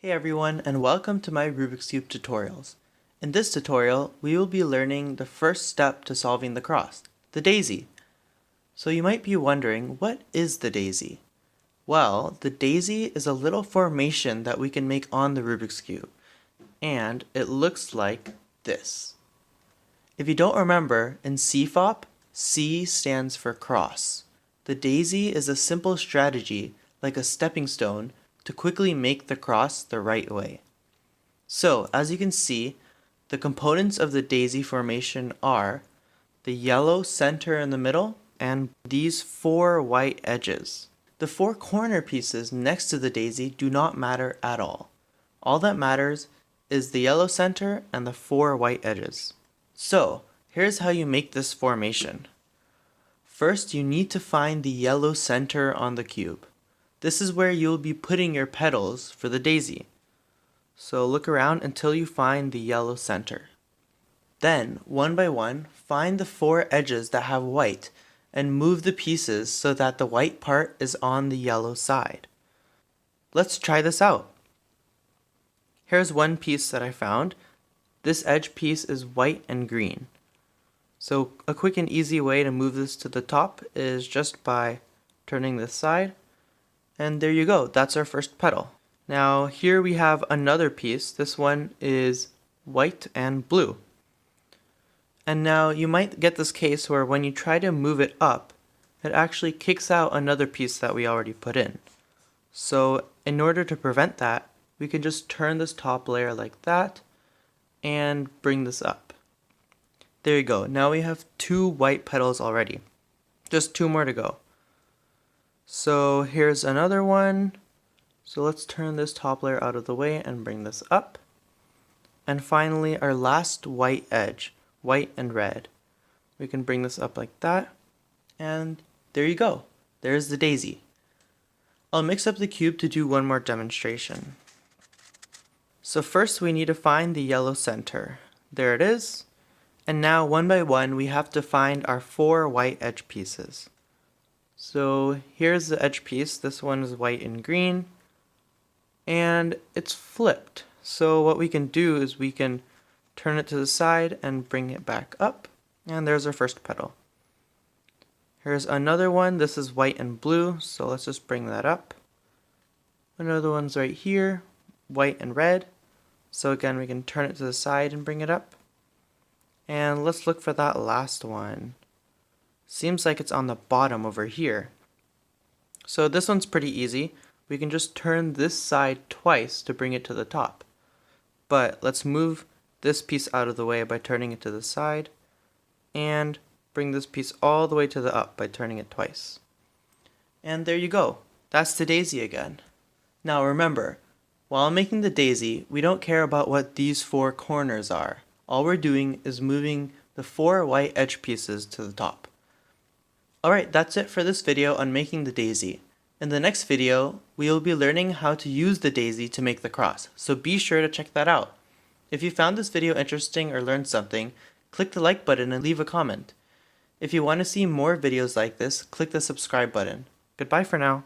Hey everyone, and welcome to my Rubik's Cube tutorials. In this tutorial, we will be learning the first step to solving the cross, the daisy. So you might be wondering, what is the daisy? Well, the daisy is a little formation that we can make on the Rubik's Cube, and it looks like this. If you don't remember, in CFOP, C stands for cross. The daisy is a simple strategy, like a stepping stone, to quickly make the cross the right way. So, as you can see, the components of the daisy formation are the yellow center in the middle and these four white edges. The four corner pieces next to the daisy do not matter at all. All that matters is the yellow center and the four white edges. So, here's how you make this formation. First, you need to find the yellow center on the cube. This is where you'll be putting your petals for the daisy. So look around until you find the yellow center. Then, one by one, find the four edges that have white and move the pieces so that the white part is on the yellow side. Let's try this out. Here's one piece that I found. This edge piece is white and green. So a quick and easy way to move this to the top is just by turning this side. And there you go, that's our first petal. Now here we have another piece. This one is white and blue. And now you might get this case where when you try to move it up, it actually kicks out another piece that we already put in. So in order to prevent that, we can just turn this top layer like that and bring this up. There you go, now we have two white petals already. Just two more to go. So here's another one. So let's turn this top layer out of the way and bring this up. And finally, our last white edge, white and red. We can bring this up like that. And there you go. There's the daisy. I'll mix up the cube to do one more demonstration. So first we need to find the yellow center. There it is. And now one by one we have to find our four white edge pieces. So here's the edge piece. This one is white and green, and it's flipped. So what we can do is we can turn it to the side and bring it back up, and there's our first petal. Here's another one. This is white and blue, so let's just bring that up. Another one's right here, white and red. So again, we can turn it to the side and bring it up. And let's look for that last one. Seems like it's on the bottom over here. So this one's pretty easy. We can just turn this side twice to bring it to the top. But let's move this piece out of the way by turning it to the side and bring this piece all the way to the up by turning it twice. And there you go. That's the daisy again. Now remember, while making the daisy, we don't care about what these four corners are. All we're doing is moving the four white edge pieces to the top. Alright, that's it for this video on making the daisy. In the next video, we will be learning how to use the daisy to make the cross, so be sure to check that out. If you found this video interesting or learned something, click the like button and leave a comment. If you want to see more videos like this, click the subscribe button. Goodbye for now.